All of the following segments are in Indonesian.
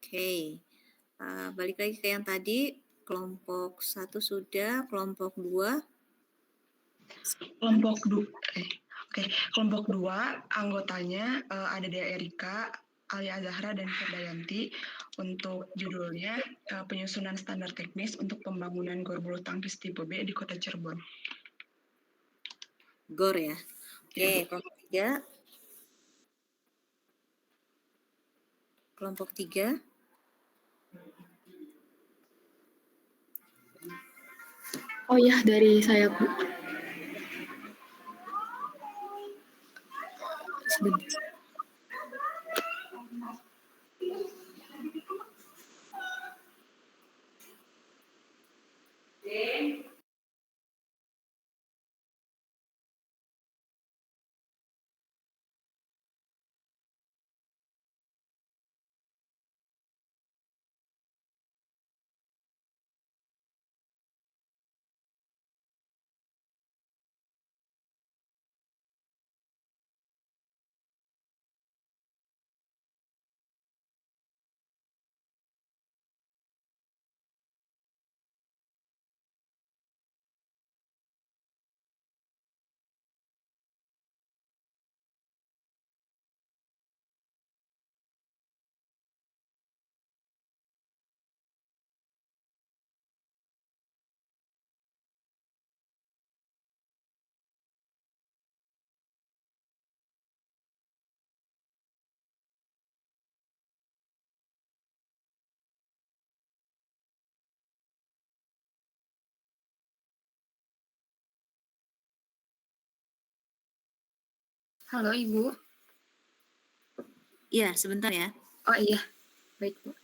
Oke, balik lagi ke yang tadi, kelompok 1 sudah, kelompok 2? Kelompok 2 anggotanya ada Dea Erika, Alia Zahra, dan Firdayanti. Untuk judulnya penyusunan standar teknis untuk pembangunan gor bulu tangkis tipe B di Kota Cirebon. GOR ya. Oke, Ya. kelompok 3. Kelompok 3. Oh ya, dari saya, Bu. Sebentar. Halo, Ibu. Iya, sebentar ya. Oh iya, baik, Bu.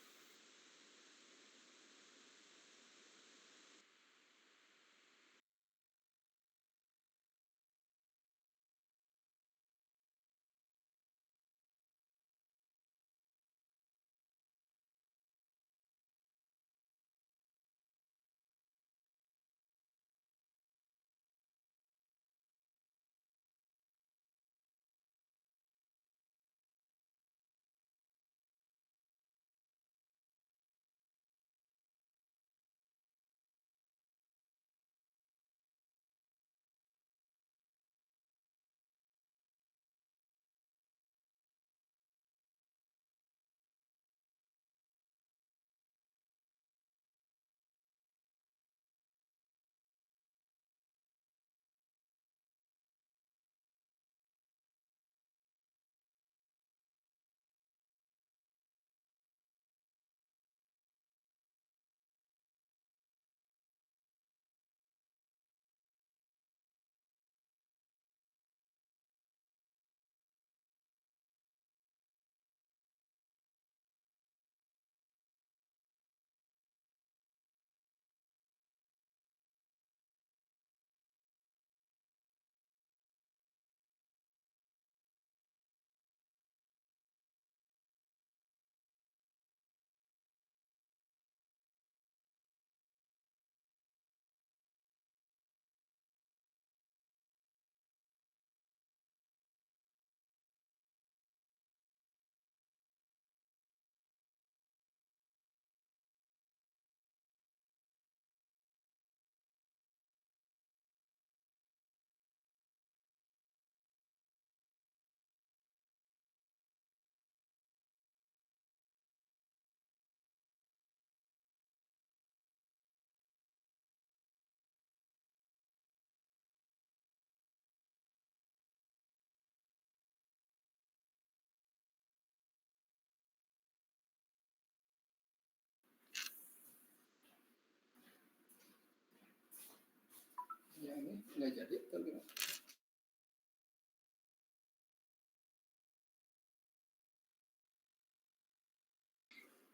Ya, ini nggak jadi atau gimana?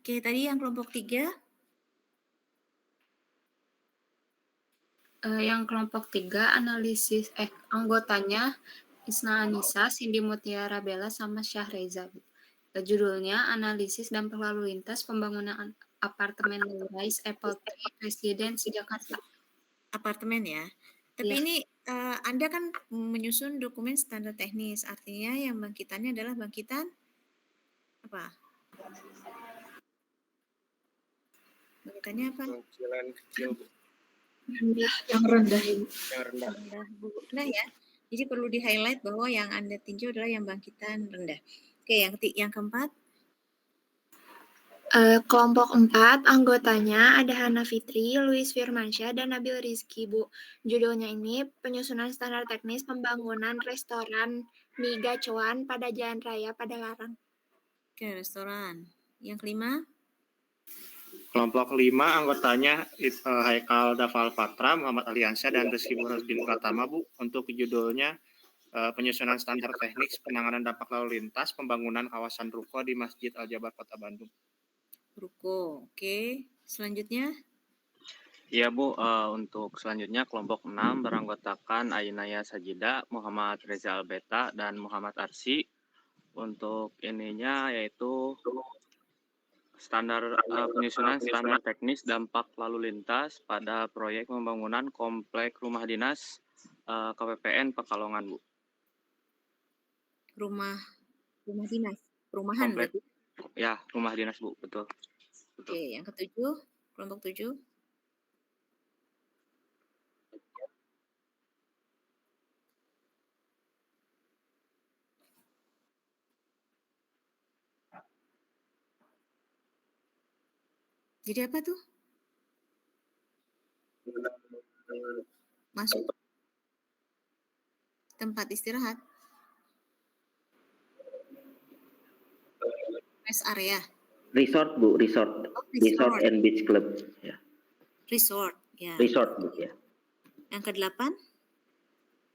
Oke, tadi yang kelompok 3? Yang kelompok 3 analisis anggotanya Isna Anissa, Cindy Mutiara Bella, sama Syah-Reza. Judulnya analisis dampak lalu lintas pembangunan apartemen low-rise Apple Tree Residence Jakarta. Apartemen ya. Tapi Ya. ini Anda kan menyusun dokumen standar teknis, artinya yang bangkitannya adalah bangkitan apa? Sebutannya apa? Pengecilan kecil, Bu. Yang rendah Ibu. Yang rendah. Rendah, Bu. Rendah ya. Jadi perlu di-highlight bahwa yang Anda tinjau adalah yang bangkitan rendah. Oke, yang keempat. Kelompok 4, anggotanya ada Hana Fitri, Luis Firmansyah, dan Nabil Rizky, Bu. Judulnya ini penyusunan standar teknis pembangunan restoran mie gacuan pada Jalan Raya Padalarang. Oke, restoran. Yang kelima. Kelompok 5 anggotanya Haikal Dafal Patra, Muhammad Aliansyah, dan Rizky Burhanuddin Pratama, Bu. Untuk judulnya penyusunan standar teknis penanganan dampak lalu lintas pembangunan kawasan ruko di Masjid Al-Jabar Kota Bandung. Ruko, oke. Selanjutnya. Iya Bu, untuk selanjutnya kelompok 6 beranggotakan Ainaya Sajida, Muhammad Reza Albeta, dan Muhammad Arsi. Untuk ininya yaitu penyusunan standar teknis dampak lalu lintas pada proyek pembangunan komplek rumah dinas KPPN Pekalongan, Bu. Rumah dinas, perumahan Komplek. berarti. Ya, rumah dinas, Bu, betul. Oke, yang ketujuh, kelompok 7. Jadi apa tuh? Masuk tempat istirahat. Rest area. Resort, Bu, resort. Oh, Resort and Beach Club. Ya. Resort, ya. Resort, Bu, ya. Yang ke-8.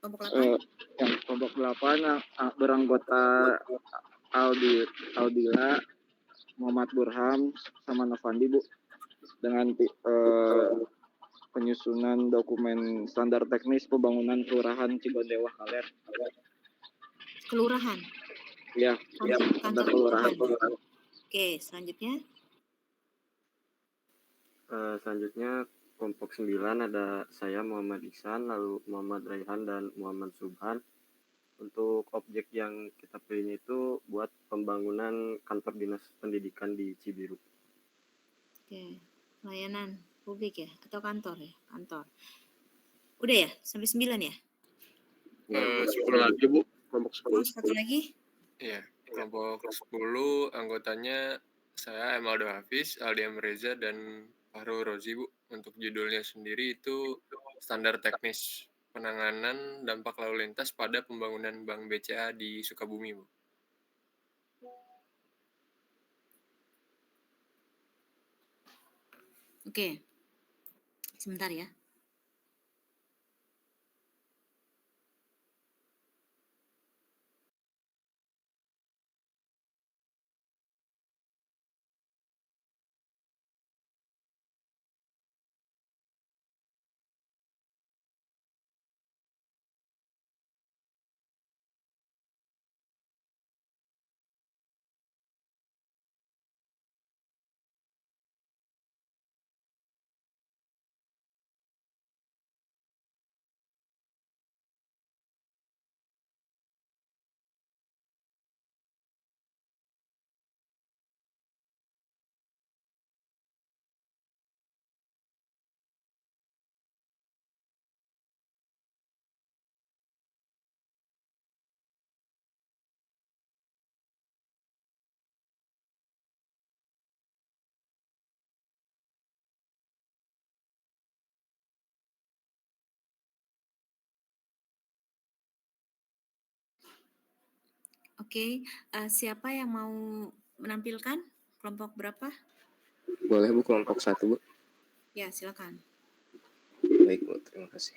Kelompok 8. Yang kelompok 8 beranggota Aldila, Muhammad Burham, sama Novandi, Bu. Dengan penyusunan dokumen standar teknis pembangunan Kelurahan Cigondewah Kaler. Kelurahan. Ya, Kantor kelurahan. Oke, selanjutnya. Selanjutnya kelompok 9 ada saya Muhammad Ihsan, lalu Muhammad Raihan, dan Muhammad Subhan. Untuk objek yang kita pilihnya itu buat pembangunan kantor dinas pendidikan di Cibiru. Oke, layanan publik ya atau kantor ya? Kantor. Udah ya? Sampai 9 ya? 10 lagi, Bu. Kelompok 10. Satu lagi? Iya, kelompok 10 anggotanya saya Emaldo Hafiz, Aldiam Reza, dan Fahru Rozi, Bu. Untuk judulnya sendiri itu standar teknis penanganan dampak lalu lintas pada pembangunan Bank BCA di Sukabumi, Bu. Oke. Sebentar ya. Oke, siapa yang mau menampilkan? Kelompok berapa? Boleh, Bu, kelompok 1, Bu. Ya, silakan. Baik, Bu, terima kasih.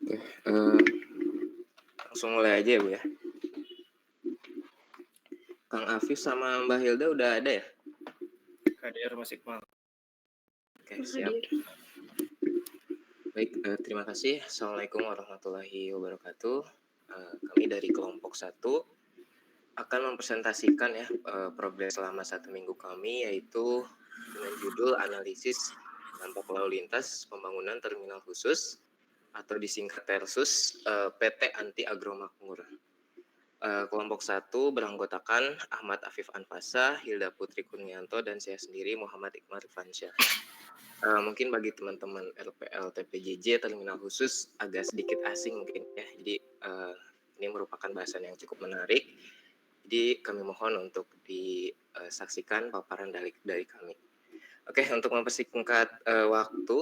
Oke, langsung mulai aja ya, Bu, ya. Kang Afif sama Mbak Hilda udah ada ya? Hadir Mas Iqbal. Oke, siap. Baik, terima kasih. Assalamualaikum warahmatullahi wabarakatuh. Kami dari kelompok 1 akan mempresentasikan ya progres selama 1 minggu kami, yaitu dengan judul analisis dampak lalu lintas pembangunan terminal khusus atau disingkat Tersus PT Anti Agro Makmur. Kelompok 1 beranggotakan Ahmad Afif Anfasa, Hilda Putri Kurnianto, dan saya sendiri Muhammad Iqmar Irfansyah. Mungkin bagi teman-teman LPL TPJJ terminal khusus agak sedikit asing mungkin ya. Jadi ini merupakan bahasan yang cukup menarik. Jadi kami mohon untuk disaksikan paparan dari kami. Oke, untuk mempersingkat waktu,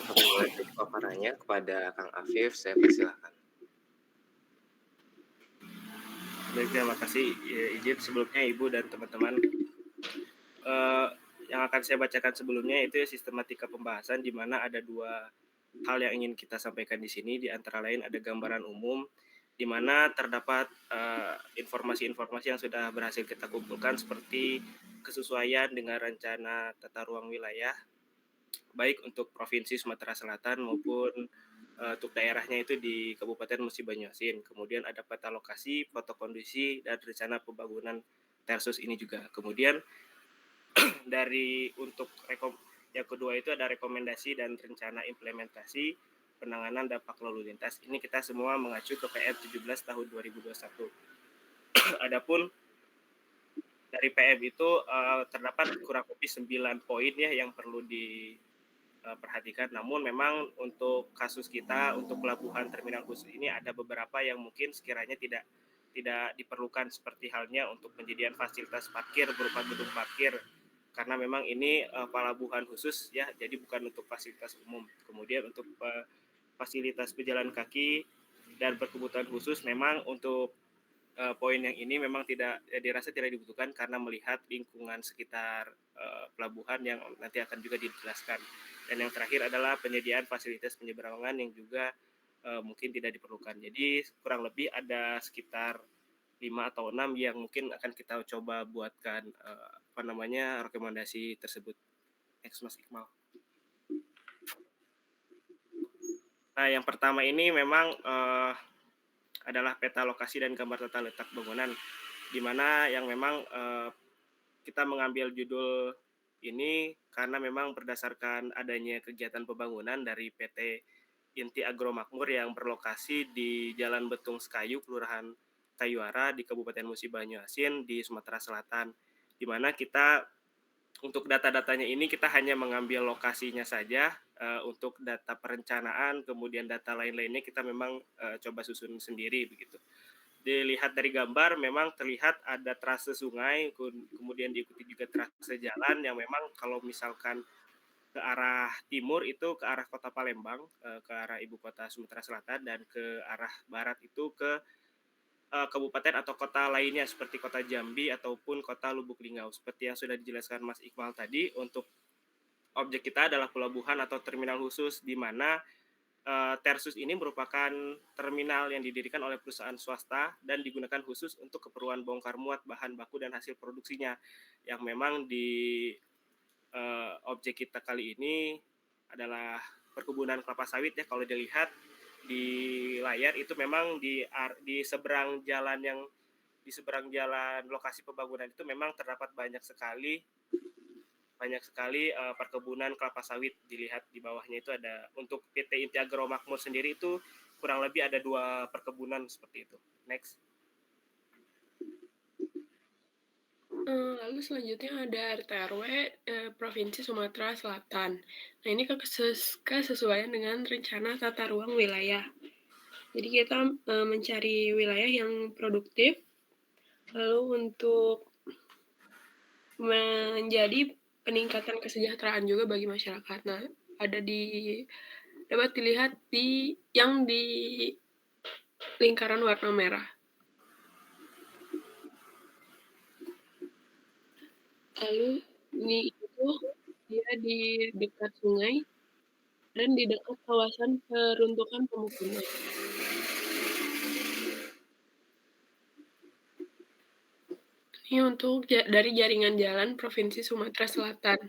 kami mulai dari paparannya kepada Kang Afif. Saya persilakan. Baik, terima kasih izin sebelumnya Ibu dan teman-teman. Yang akan saya bacakan sebelumnya itu sistematika pembahasan, di mana ada dua hal yang ingin kita sampaikan di sini. Di antara lain ada gambaran umum, di mana terdapat informasi-informasi yang sudah berhasil kita kumpulkan seperti kesesuaian dengan rencana tata ruang wilayah, baik untuk Provinsi Sumatera Selatan maupun untuk daerahnya itu di Kabupaten Musi Banyuasin. Kemudian ada peta lokasi, foto kondisi, dan rencana pembangunan Tersus ini juga. Kemudian untuk yang kedua itu ada rekomendasi dan rencana implementasi penanganan dampak lalu lintas. Ini kita semua mengacu ke PM 17 tahun 2021. Adapun dari PM itu terdapat kurang lebih 9 poin ya yang perlu diperhatikan. Namun memang untuk kasus kita, untuk pelabuhan terminal khusus ini ada beberapa yang mungkin sekiranya tidak diperlukan, seperti halnya untuk penyediaan fasilitas parkir berupa gedung parkir, karena memang ini pelabuhan khusus ya, jadi bukan untuk fasilitas umum. Kemudian untuk fasilitas pejalan kaki dan berkebutuhan khusus, memang untuk poin yang ini memang dirasa tidak dibutuhkan karena melihat lingkungan sekitar pelabuhan yang nanti akan juga dijelaskan. Dan yang terakhir adalah penyediaan fasilitas penyeberangan yang juga mungkin tidak diperlukan. Jadi kurang lebih ada sekitar 5 atau 6 yang mungkin akan kita coba buatkan rekomendasi tersebut. Next, Mas Iqmal. Nah, yang pertama ini memang adalah peta lokasi dan gambar tata letak bangunan, di mana yang memang kita mengambil judul ini karena memang berdasarkan adanya kegiatan pembangunan dari PT Inti Agro Makmur yang berlokasi di Jalan Betung Sekayu, Kelurahan Kayuara di Kabupaten Musi Banyuasin di Sumatera Selatan, di mana kita untuk data-datanya ini kita hanya mengambil lokasinya saja. Untuk data perencanaan, kemudian data lain-lainnya kita memang coba susun sendiri begitu. Dilihat dari gambar memang terlihat ada trase sungai, kemudian diikuti juga trase jalan yang memang kalau misalkan ke arah timur itu ke arah kota Palembang, ke arah ibu kota Sumatera Selatan, dan ke arah barat itu ke kabupaten atau kota lainnya seperti kota Jambi ataupun kota Lubuk Linggau. Seperti yang sudah dijelaskan Mas Iqmal tadi, untuk objek kita adalah pelabuhan atau terminal khusus, di mana Tersus ini merupakan terminal yang didirikan oleh perusahaan swasta dan digunakan khusus untuk keperluan bongkar muat bahan baku dan hasil produksinya. Yang memang di objek kita kali ini adalah perkebunan kelapa sawit ya. Kalau dilihat di layar itu memang di seberang jalan lokasi pembangunan itu memang terdapat banyak sekali perkebunan kelapa sawit. Dilihat di bawahnya itu ada, untuk PT Inti Agro Makmur sendiri itu kurang lebih ada 2 perkebunan seperti itu. Next. Lalu selanjutnya ada RT/RW Provinsi Sumatera Selatan. Nah, ini kesesuaian dengan rencana tata ruang wilayah. Jadi kita mencari wilayah yang produktif, lalu untuk menjadi peningkatan kesejahteraan juga bagi masyarakat. Nah, dapat dilihat di lingkaran warna merah. Lalu ini itu dia di dekat sungai dan di dekat kawasan peruntukan pemukiman. Ini untuk dari jaringan jalan Provinsi Sumatera Selatan.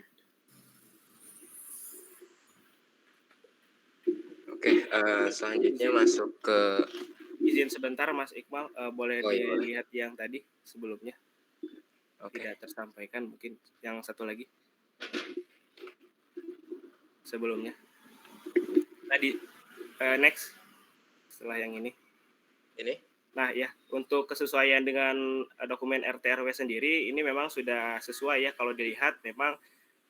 Oke, selanjutnya masuk ke... Izin sebentar Mas Iqmal, boleh dilihat yang tadi sebelumnya. Tidak tersampaikan, mungkin yang satu lagi. sebelumnya. Tadi next setelah yang ini. Ini? Nah ya, untuk kesesuaian dengan dokumen RT/RW sendiri ini memang sudah sesuai ya, kalau dilihat memang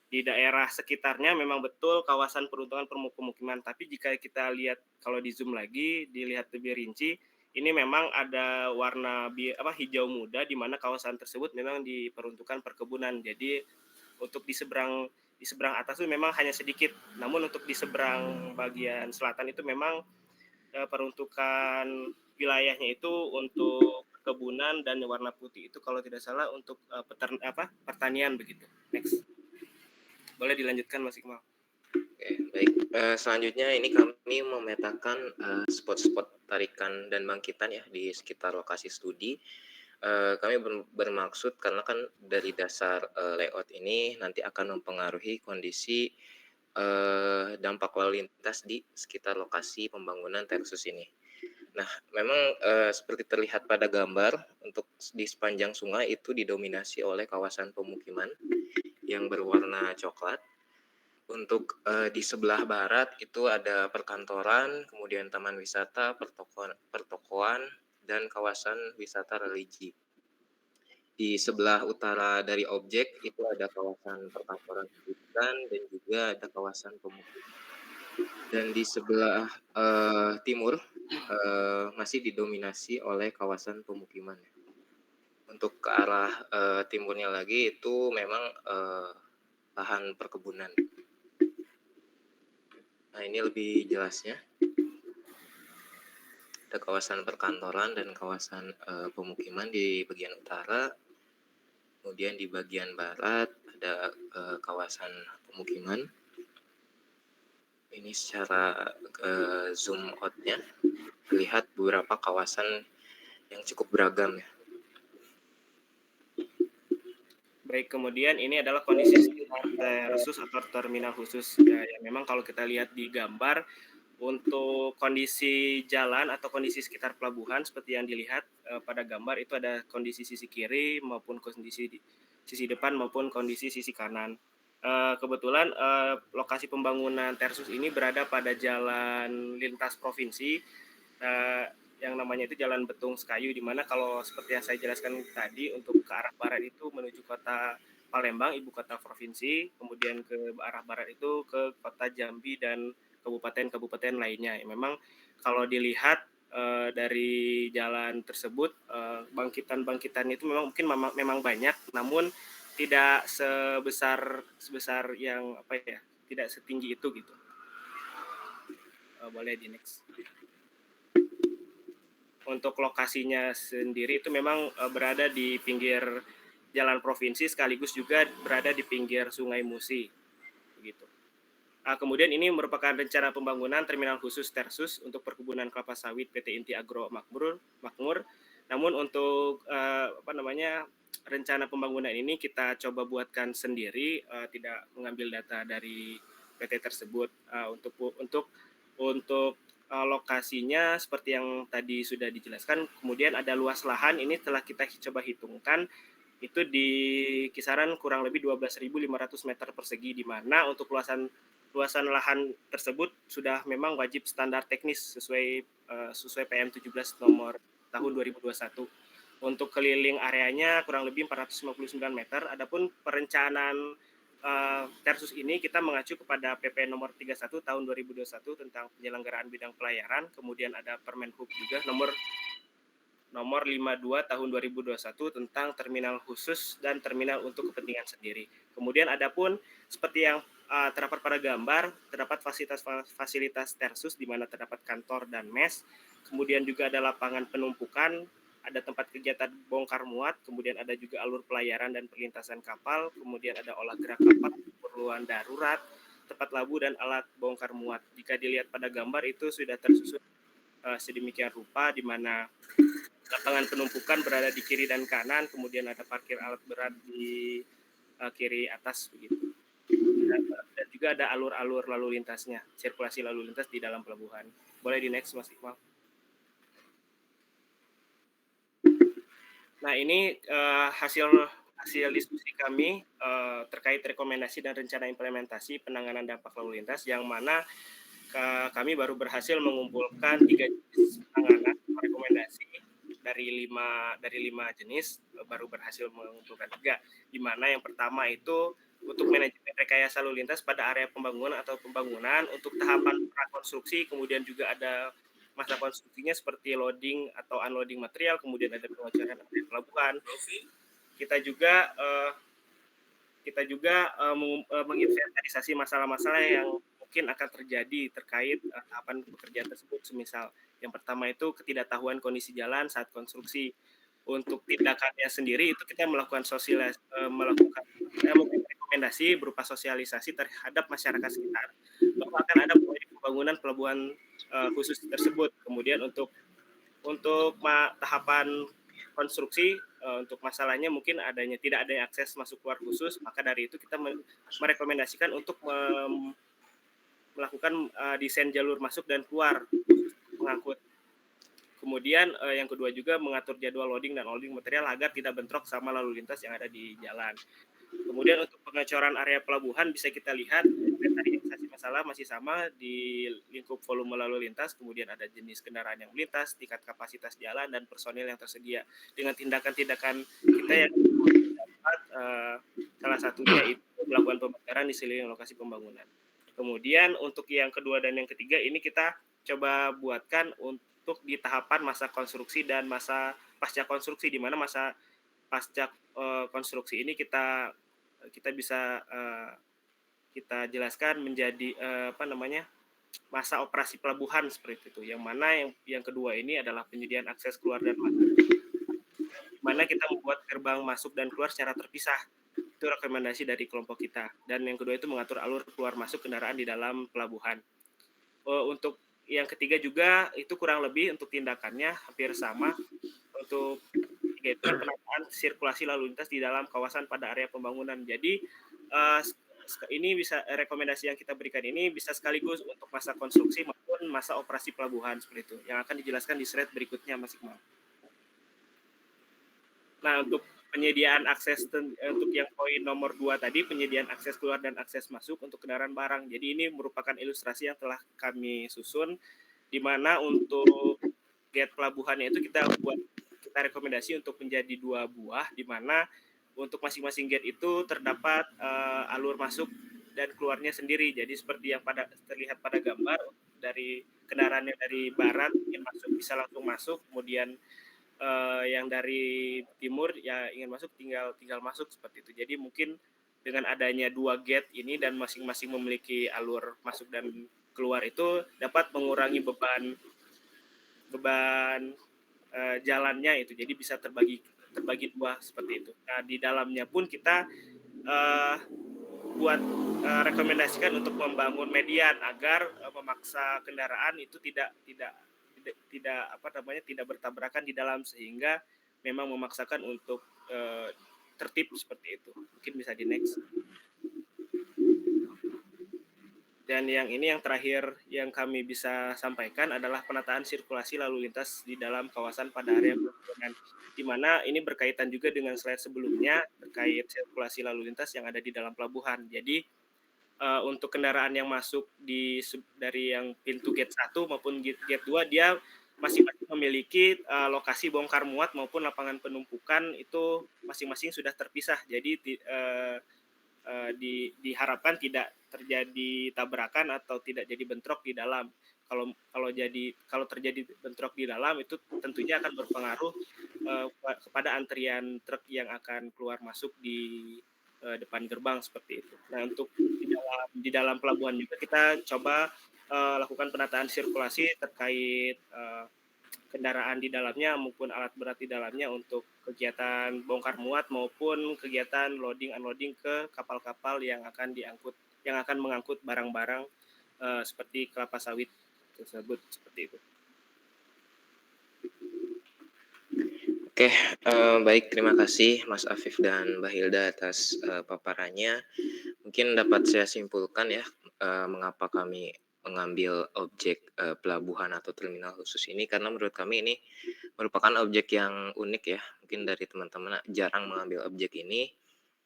di daerah sekitarnya memang betul kawasan peruntukan pemukiman. Tapi jika kita lihat kalau di zoom lagi, dilihat lebih rinci, ini memang ada warna hijau muda di mana kawasan tersebut memang diperuntukkan perkebunan. Jadi untuk di seberang atas itu memang hanya sedikit. Namun untuk di seberang bagian selatan itu memang peruntukan wilayahnya itu untuk perkebunan dan warna putih itu kalau tidak salah untuk pertanian begitu. Next. Boleh dilanjutkan Mas Iqmal. Oke, baik. Selanjutnya ini kami memetakan spot-spot tarikan dan bangkitan ya di sekitar lokasi studi. Kami bermaksud karena kan dari dasar layout ini nanti akan mempengaruhi kondisi dampak lalu lintas di sekitar lokasi pembangunan Tersus ini. Nah, memang seperti terlihat pada gambar, untuk di sepanjang sungai itu didominasi oleh kawasan pemukiman yang berwarna coklat. Untuk di sebelah barat itu ada perkantoran, kemudian taman wisata, pertokoan, dan kawasan wisata religi. Di sebelah utara dari objek itu ada kawasan perkantoran pendidikan dan juga ada kawasan pemukiman. Dan di sebelah timur masih didominasi oleh kawasan pemukiman. Untuk ke arah timurnya lagi itu memang lahan perkebunan. Nah, ini lebih jelasnya. Ada kawasan perkantoran dan kawasan pemukiman di bagian utara. Kemudian di bagian barat ada kawasan pemukiman. Ini secara zoom out-nya terlihat beberapa kawasan yang cukup beragam ya. Baik, kemudian ini adalah kondisi sekitar Tersus atau terminal khusus. Ya, memang kalau kita lihat di gambar, untuk kondisi jalan atau kondisi sekitar pelabuhan seperti yang dilihat pada gambar itu ada kondisi sisi kiri maupun kondisi sisi depan maupun kondisi sisi kanan. Kebetulan lokasi pembangunan Tersus ini berada pada jalan lintas provinsi yang namanya itu Jalan Betung Sekayu, di mana kalau seperti yang saya jelaskan tadi untuk ke arah barat itu menuju kota Palembang, ibu kota provinsi, kemudian ke arah barat itu ke kota Jambi dan kabupaten-kabupaten lainnya. Memang kalau dilihat dari jalan tersebut bangkitan-bangkitan itu memang banyak, namun tidak sebesar yang tidak setinggi itu gitu. Boleh di next. Untuk lokasinya sendiri itu memang berada di pinggir jalan provinsi sekaligus juga berada di pinggir Sungai Musi, begitu. Kemudian ini merupakan rencana pembangunan terminal khusus Tersus untuk perkebunan kelapa sawit PT Inti Agro Makmur. Namun untuk rencana pembangunan ini kita coba buatkan sendiri, tidak mengambil data dari PT tersebut. Untuk lokasinya seperti yang tadi sudah dijelaskan, kemudian ada luas lahan ini telah kita coba hitungkan itu di kisaran kurang lebih 12.500 meter persegi, di mana untuk luasan lahan tersebut sudah memang wajib standar teknis sesuai PM 17 nomor tahun 2021. Untuk keliling areanya kurang lebih 459 meter. Adapun perencanaan Tersus ini kita mengacu kepada PP nomor 31 tahun 2021 tentang penyelenggaraan bidang pelayaran, kemudian ada Permenhub juga nomor 52 tahun 2021 tentang terminal khusus dan terminal untuk kepentingan sendiri. Kemudian adapun seperti yang terdapat pada gambar, terdapat fasilitas Tersus di mana terdapat kantor dan mes, kemudian juga ada lapangan penumpukan, ada tempat kegiatan bongkar muat, kemudian ada juga alur pelayaran dan perlintasan kapal, kemudian ada olah gerak kapal, keperluan darurat, tempat labu dan alat bongkar muat. Jika dilihat pada gambar itu sudah tersusun sedemikian rupa, di mana lapangan penumpukan berada di kiri dan kanan, kemudian ada parkir alat berat di kiri atas begitu. Dan juga ada alur-alur lalu lintasnya, sirkulasi lalu lintas di dalam pelabuhan. Boleh di next Mas Iqmal. Nah, ini hasil hasil diskusi kami terkait rekomendasi dan rencana implementasi penanganan dampak lalu lintas, yang mana kami baru berhasil mengumpulkan 3 jenis penanganan rekomendasi dari 5 jenis, baru berhasil mengumpulkan 3, di mana yang pertama itu untuk manajemen rekayasa lalu lintas pada area pembangunan atau pembangunan untuk tahapan prakonstruksi, kemudian juga ada masa konstruksinya seperti loading atau unloading material, kemudian ada pengecoran area pelabuhan. Kita juga menginventarisasi masalah-masalah yang mungkin akan terjadi terkait tahapan pekerjaan tersebut. Semisal yang pertama itu ketidaktahuan kondisi jalan saat konstruksi. Untuk tindakannya sendiri itu kita melakukan rekomendasi berupa sosialisasi terhadap masyarakat sekitar bahwa akan ada proyek pembangunan pelabuhan khusus tersebut. Kemudian untuk tahapan konstruksi, untuk masalahnya mungkin tidak adanya akses masuk keluar khusus, maka dari itu kita merekomendasikan untuk melakukan desain jalur masuk dan keluar pengangkut. Kemudian yang kedua juga mengatur jadwal loading dan unloading material agar tidak bentrok sama lalu lintas yang ada di jalan. Kemudian untuk pengecoran area pelabuhan bisa kita lihat inventarisasi masalah masih sama di lingkup volume lalu lintas, kemudian ada jenis kendaraan yang melintas, tingkat kapasitas jalan, dan personil yang tersedia. Dengan tindakan-tindakan kita yang dapat salah satunya itu melakukan pembakaran di sekeliling lokasi pembangunan. Kemudian untuk yang kedua dan yang ketiga ini kita coba buatkan untuk di tahapan masa konstruksi dan masa pasca konstruksi, di mana masa pasca konstruksi ini kita bisa kita jelaskan menjadi masa operasi pelabuhan seperti itu. Yang mana yang kedua ini adalah penyediaan akses keluar dan masuk, di mana kita membuat gerbang masuk dan keluar secara terpisah. Itu rekomendasi dari kelompok kita. Dan yang kedua itu mengatur alur keluar masuk kendaraan di dalam pelabuhan. Untuk yang ketiga juga itu kurang lebih untuk tindakannya hampir sama. Untuk yaitu penataan sirkulasi lalu lintas di dalam kawasan pada area pembangunan. Jadi ini bisa rekomendasi yang kita berikan ini bisa sekaligus untuk masa konstruksi maupun masa operasi pelabuhan seperti itu, yang akan dijelaskan di slide berikutnya, Mas Iqbal. Nah, untuk penyediaan akses untuk yang poin nomor 2 tadi, penyediaan akses keluar dan akses masuk untuk kendaraan barang. Jadi ini merupakan ilustrasi yang telah kami susun, di mana untuk gate pelabuhannya itu kita rekomendasi untuk menjadi 2 buah, di mana untuk masing-masing gate itu terdapat alur masuk dan keluarnya sendiri. Jadi seperti yang terlihat pada gambar, dari kendaraannya dari barat yang masuk bisa langsung masuk, kemudian yang dari timur ya ingin masuk tinggal masuk seperti itu. Jadi mungkin dengan adanya 2 gate ini dan masing-masing memiliki alur masuk dan keluar itu dapat mengurangi beban jalannya itu. Jadi bisa terbagi 2 seperti itu. Nah, di dalamnya pun kita buat rekomendasikan untuk membangun median agar memaksa kendaraan itu tidak bertabrakan di dalam, sehingga memang memaksakan untuk tertib seperti itu. Mungkin bisa di next. Dan yang ini yang terakhir yang kami bisa sampaikan adalah penataan sirkulasi lalu lintas di dalam kawasan pada area pembangunan, di mana ini berkaitan juga dengan slide sebelumnya terkait sirkulasi lalu lintas yang ada di dalam pelabuhan. Jadi untuk kendaraan yang masuk dari yang pintu gate 1 maupun gate 2, dia masing-masing memiliki lokasi bongkar muat maupun lapangan penumpukan itu masing-masing sudah terpisah. Jadi diharapkan tidak terjadi tabrakan atau tidak jadi bentrok di dalam. Kalau terjadi bentrok di dalam itu tentunya akan berpengaruh kepada antrian truk yang akan keluar masuk di depan gerbang seperti itu. Nah, untuk di dalam pelabuhan juga kita coba lakukan penataan sirkulasi terkait kendaraan di dalamnya maupun alat berat di dalamnya untuk kegiatan bongkar muat maupun kegiatan loading unloading ke kapal-kapal yang akan mengangkut barang-barang seperti kelapa sawit tersebut seperti itu. Oke, baik, terima kasih Mas Afif dan Mbak Hilda atas paparannya. Mungkin dapat saya simpulkan ya, mengapa kami mengambil objek pelabuhan atau terminal khusus ini, karena menurut kami ini merupakan objek yang unik ya, mungkin dari teman-teman jarang mengambil objek ini,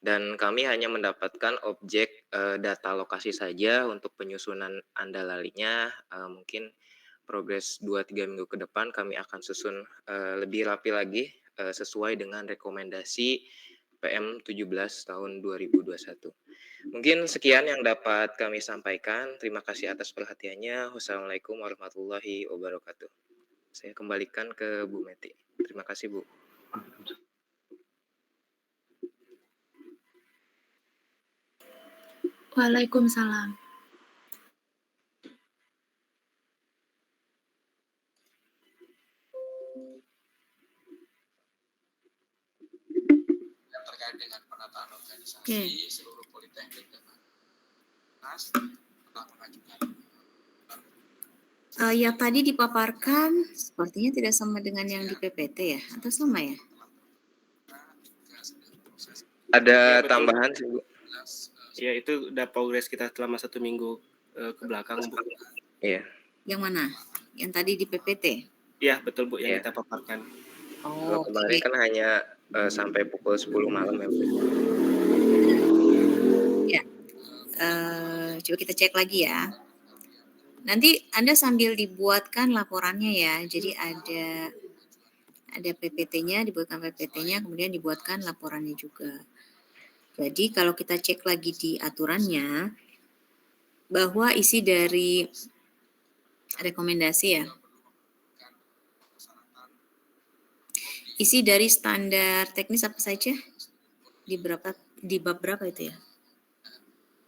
dan kami hanya mendapatkan objek data lokasi saja untuk penyusunan andalalinya. Mungkin progres 2-3 minggu ke depan kami akan susun lebih rapi lagi sesuai dengan rekomendasi PM 17 tahun 2021. Mungkin sekian yang dapat kami sampaikan. Terima kasih atas perhatiannya. Wassalamualaikum warahmatullahi wabarakatuh. Saya kembalikan ke Bu Meti. Terima kasih, Bu. Waalaikumsalam. Yang terkait dengan penataan organisasi Oke. seluruh politeknik dan fakultas telah mengajukan Yang tadi dipaparkan sepertinya tidak sama dengan yang di PPT ya, atau sama ya? Ada betul. tambahan sih, Bu. Ya, itu udah progres kita selama 1 minggu ke belakang, Bu. Iya. Yang mana? Yang tadi di PPT? Iya, betul, Bu, yang Iya. kita paparkan. Kalau Oh, kemarin oke. kan hanya sampai pukul 10 malam ya, Bu. Ya. Coba kita cek lagi ya. Nanti Anda sambil dibuatkan laporannya ya. Jadi ada PPT-nya, dibuatkan PPT-nya, kemudian dibuatkan laporannya juga. Jadi kalau kita cek lagi di aturannya, bahwa isi dari rekomendasi ya, isi dari standar teknis apa saja? Di bab berapa itu ya?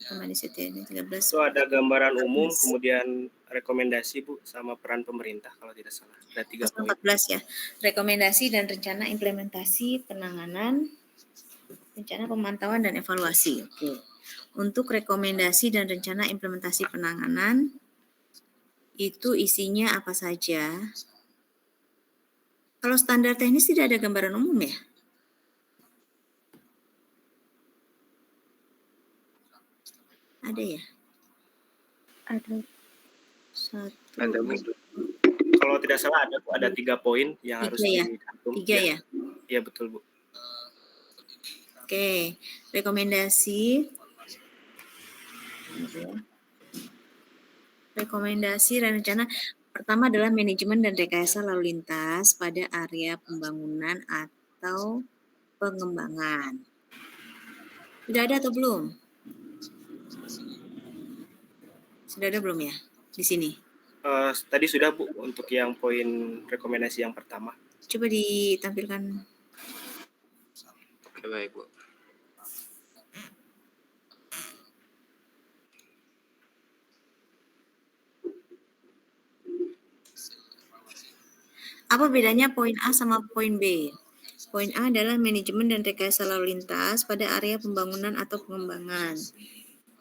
Sama di situ ini 13. Itu ada gambaran umum, kemudian rekomendasi, Bu, sama peran pemerintah kalau tidak salah. Ada 3 poin. 14 ya. Rekomendasi dan rencana implementasi penanganan, rencana pemantauan dan evaluasi. Oke. Untuk rekomendasi dan rencana implementasi penanganan itu isinya apa saja? Kalau standar teknis tidak ada gambaran umum ya? Ada ya? Ada. Satu. Ada, Bu. Kalau tidak salah ada 3 poin yang harus 3 ya? dicantum. 3 ya? Iya, betul, Bu. Oke, rekomendasi. Rekomendasi dan rencana pertama adalah manajemen dan rekayasa lalu lintas pada area pembangunan atau pengembangan. Sudah ada atau belum? Sudah ada belum ya di sini? Tadi sudah, Bu, untuk yang poin rekomendasi yang pertama. Coba ditampilkan. Oke, baik, Bu. Apa bedanya poin A sama poin B? Poin A adalah manajemen dan rekayasa lalu lintas pada area pembangunan atau pengembangan.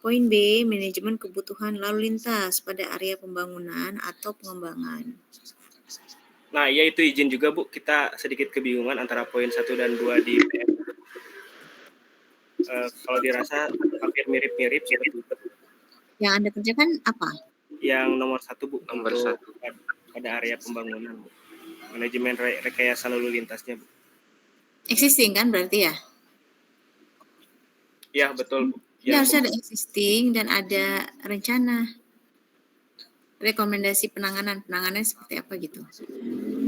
Poin B, manajemen kebutuhan lalu lintas pada area pembangunan atau pengembangan. Nah, ya itu izin juga, Bu. Kita sedikit kebingungan antara poin 1 dan 2 di PM. Kalau dirasa hampir mirip-mirip. Yang Anda kerjakan apa? Yang nomor 1, Bu. Nomor untuk 1. pada area pembangunan, Bu. Manajemen rekayasa lalu lintasnya, Bu. Existing kan berarti ya? Ya, betul, Bu. Ya, harusnya ada existing dan ada rencana. Rekomendasi penanganan seperti apa gitu.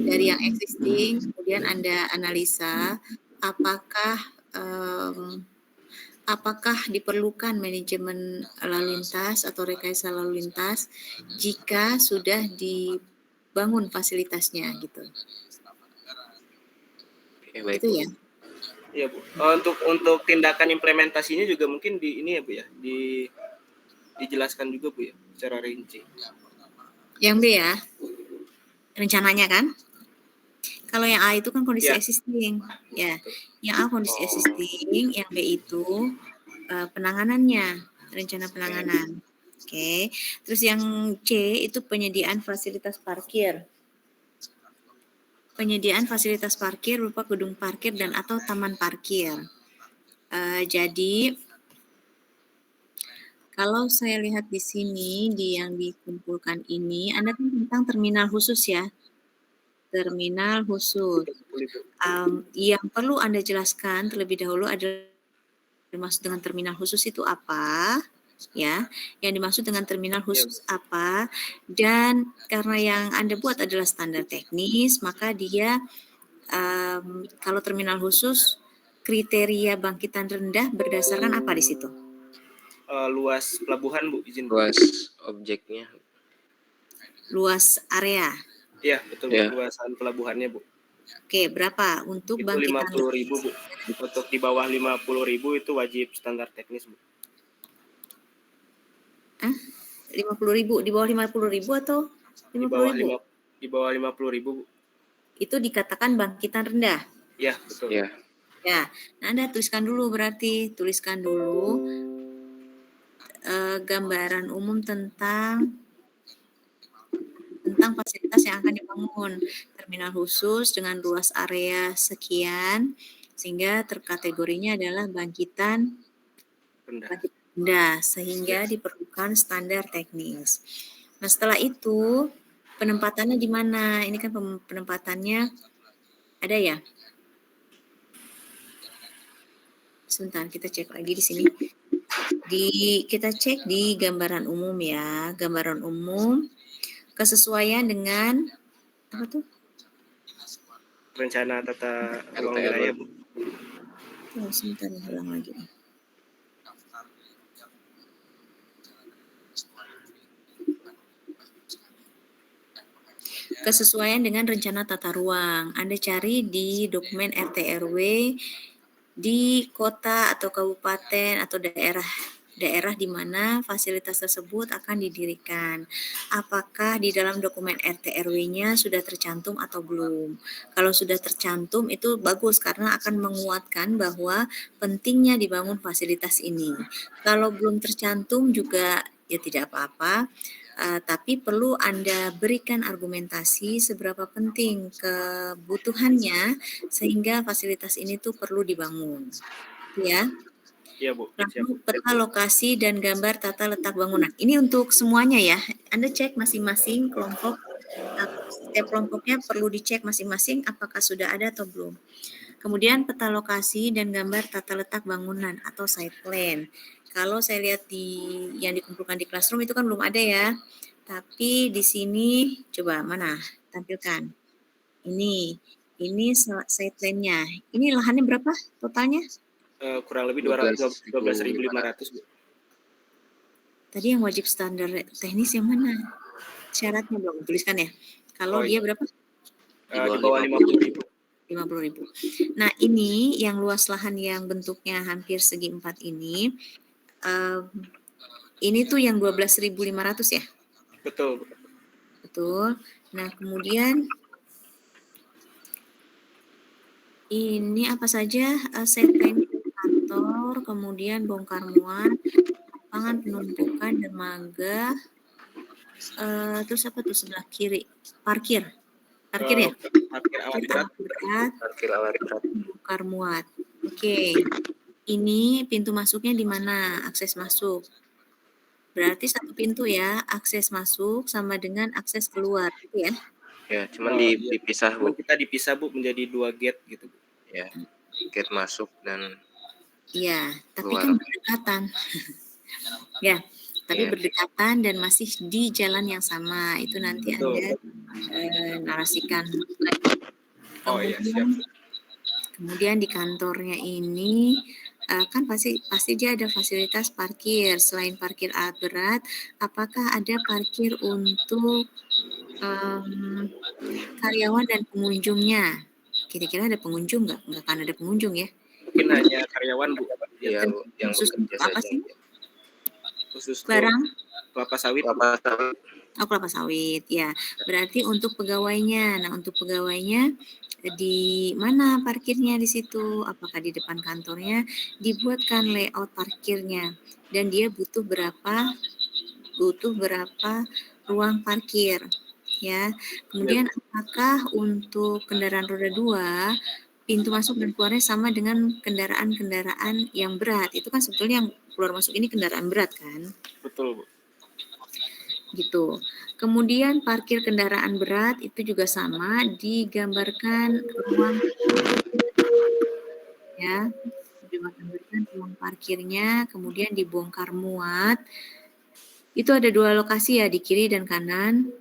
Dari yang existing, kemudian Anda analisa apakah diperlukan manajemen lalu lintas atau rekayasa lalu lintas jika sudah dibangun fasilitasnya gitu. Oke, baik, itu Bu. ya. Iya, Bu. Untuk tindakan implementasinya juga mungkin di ini ya, Bu ya. Dijelaskan juga, Bu ya, secara rinci. Yang B ya. Rencananya kan? Kalau yang A itu kan kondisi existing. Ya. Yang A kondisi existing, yang B itu penanganannya, rencana penanganan. Oke. Terus yang C itu penyediaan fasilitas parkir. Penyediaan fasilitas parkir berupa gedung parkir dan atau taman parkir. Jadi kalau saya lihat di sini di yang dikumpulkan ini, Anda kan tentang terminal khusus ya. terminal khusus. Yang perlu Anda jelaskan terlebih dahulu adalah dimaksud dengan terminal khusus itu apa, ya? Yang dimaksud dengan terminal khusus apa? Dan karena yang Anda buat adalah standar teknis, maka dia kalau terminal khusus kriteria bangkitan rendah berdasarkan apa di situ? Luas pelabuhan, Bu, izin. Luas objeknya. Luas area. Iya, betul, Bu. Luasan pelabuhannya, Bu. Oke, berapa untuk Itu bangkitan? 50.000, Bu. Untuk di bawah 50.000 itu wajib standar teknis, Bu. 50.000 di bawah 50.000 atau 50.000? Di bawah 50.000, Bu. Itu dikatakan bangkitan rendah. Iya, betul. Iya. Ya, nah Anda tuliskan dulu gambaran umum tentang fasilitas yang akan dibangun. Terminal khusus dengan luas area sekian, sehingga terkategorinya adalah bangkitan rendah, sehingga diperlukan standar teknis. Nah, setelah itu penempatannya di mana? Ini kan penempatannya ada ya? Sebentar, kita cek lagi di sini. Kita cek di gambaran umum ya. Gambaran umum kesesuaian dengan apa tuh? Rencana tata ruang wilayah, Bu. Sebentar, ulang lagi. Kesesuaian dengan rencana tata ruang. Anda cari di dokumen RT RW di kota atau kabupaten atau daerah di mana fasilitas tersebut akan didirikan. Apakah di dalam dokumen RT RW-nya sudah tercantum atau belum? Kalau sudah tercantum itu bagus karena akan menguatkan bahwa pentingnya dibangun fasilitas ini. Kalau belum tercantum juga ya tidak apa-apa. Tapi perlu Anda berikan argumentasi seberapa penting kebutuhannya sehingga fasilitas ini tuh perlu dibangun, ya. Iya, Bu. Lalu peta lokasi dan gambar tata letak bangunan. Ini untuk semuanya ya. Anda cek masing-masing kelompok. Setiap kelompoknya perlu dicek masing-masing apakah sudah ada atau belum. Kemudian peta lokasi dan gambar tata letak bangunan atau site plan. Kalau saya lihat yang dikumpulkan di classroom itu kan belum ada ya. Tapi di sini coba mana tampilkan. Ini site plan-nya. Ini lahannya berapa totalnya? Kurang lebih 12.500, Bu. Tadi yang wajib standar teknis yang mana? Syaratnya belum tuliskan ya. Kalau dia berapa? Di bawah 50.000. 50.000. Nah, ini yang luas lahan yang bentuknya hampir segi 4 ini tuh yang 12.500 ya? Betul. Betul. Nah, kemudian ini apa saja? Setting kantor, kemudian bongkar muat, lapangan penumpukan, dermaga, terus apa tuh sebelah kiri? Parkir ya? Parkir alat berat. Bongkar muat. Oke. Ini pintu masuknya di mana? Akses masuk. Berarti satu pintu ya, akses masuk sama dengan akses keluar, gitu ya? Ya, cuman dipisah, Bu. Kita dipisah, Bu, menjadi 2 gate gitu, Bu. Ya, gate masuk dan iya, tapi keluar. kan berdekatan. Ya, tapi berdekatan dan masih di jalan yang sama. Itu nanti Anda narasikan lagi. Kemudian di kantornya ini kan pasti dia ada fasilitas parkir. Selain parkir alat berat, apakah ada parkir untuk karyawan dan pengunjungnya? Kira-kira ada pengunjung nggak? Nggak akan ada pengunjung ya? Mungkin hanya karyawan, Bu. Iya, Bu. Yang khusus untuk apa sih? Khusus barang? Kelapa sawit. Oh, kelapa sawit, ya. Berarti untuk pegawainya. Nah, untuk pegawainya di mana parkirnya di situ? Apakah di depan kantornya? Dibuatkan layout parkirnya. Dan dia butuh berapa ruang parkir, ya. Kemudian apakah untuk kendaraan roda 2 pintu masuk dan keluarnya sama dengan kendaraan-kendaraan yang berat? Itu kan sebetulnya yang keluar masuk ini kendaraan berat kan? Betul, Bu. Gitu. Kemudian parkir kendaraan berat itu juga sama, digambarkan ruang ya, digambarkan ruang parkirnya, kemudian dibongkar muat. Itu ada 2 lokasi ya, di kiri dan kanan.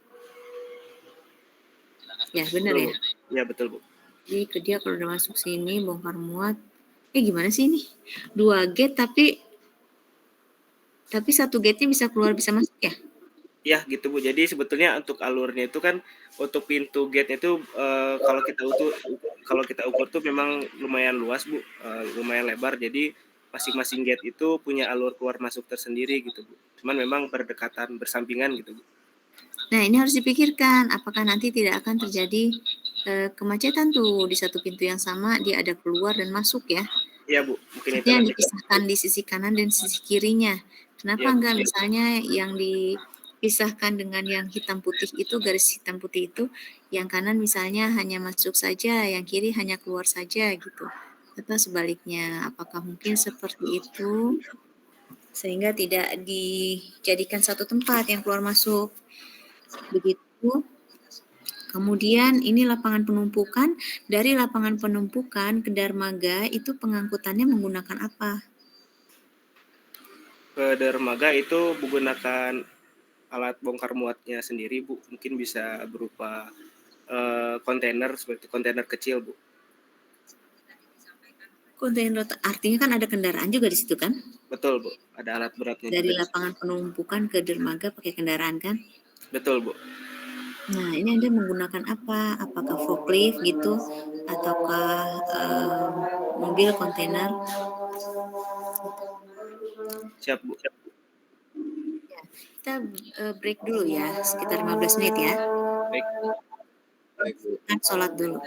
Ya, benar Betul, ya? Bu. Ya, betul, Bu. Jadi dia kalau udah masuk sini bongkar muat. Gimana sih ini? 2 gate tapi 1 gate-nya bisa keluar bisa masuk ya? Ya, gitu, Bu. Jadi sebetulnya untuk alurnya itu kan untuk pintu gate itu kalau kita ukur tuh memang lumayan luas, Bu, lumayan lebar. Jadi masing-masing gate itu punya alur keluar masuk tersendiri gitu, Bu. Cuman memang berdekatan, bersampingan gitu, Bu. Nah, ini harus dipikirkan apakah nanti tidak akan terjadi kemacetan tuh di satu pintu yang sama dia ada keluar dan masuk ya. Iya, Bu. Mungkin itu Maksudnya nanti. dipisahkan di sisi kanan dan sisi kirinya. Kenapa Iya, Bu. enggak misalnya yang dipisahkan dengan yang hitam putih itu, garis hitam putih itu, yang kanan misalnya hanya masuk saja, yang kiri hanya keluar saja gitu. Atau sebaliknya, apakah mungkin seperti itu? Sehingga tidak dijadikan satu tempat yang keluar masuk. Begitu. Kemudian ini lapangan penumpukan. Dari lapangan penumpukan ke dermaga itu pengangkutannya menggunakan apa? Ke dermaga itu menggunakan alat bongkar muatnya sendiri, Bu. Mungkin bisa berupa kontainer, seperti kontainer kecil, Bu. Kontainer artinya kan ada kendaraan juga di situ kan? Betul, Bu. Ada alat beratnya Dari juga. lapangan penumpukan ke dermaga pakai kendaraan kan? Betul, Bu. Nah, ini Anda menggunakan apa? Apakah forklift gitu ataukah mobil kontainer? Siap, Bu. Ya, kita break dulu ya, sekitar 15 menit ya. Baik. Baik, Bu. Kan sholat dulu.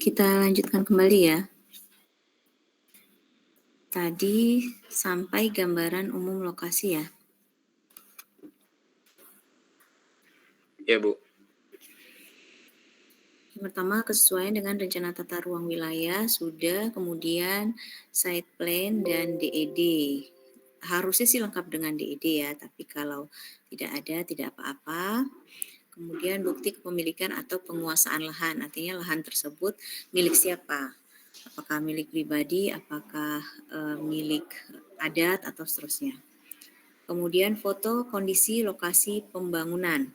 Kita lanjutkan kembali ya. Tadi sampai gambaran umum lokasi ya. Ya, Bu. Yang pertama, kesesuaian dengan rencana tata ruang wilayah sudah, kemudian site plan dan DED. Harusnya sih lengkap dengan DED ya, tapi kalau tidak ada, tidak apa-apa. Kemudian bukti kepemilikan atau penguasaan lahan, artinya lahan tersebut milik siapa? Apakah milik pribadi, apakah milik adat, atau seterusnya. Kemudian foto kondisi lokasi pembangunan.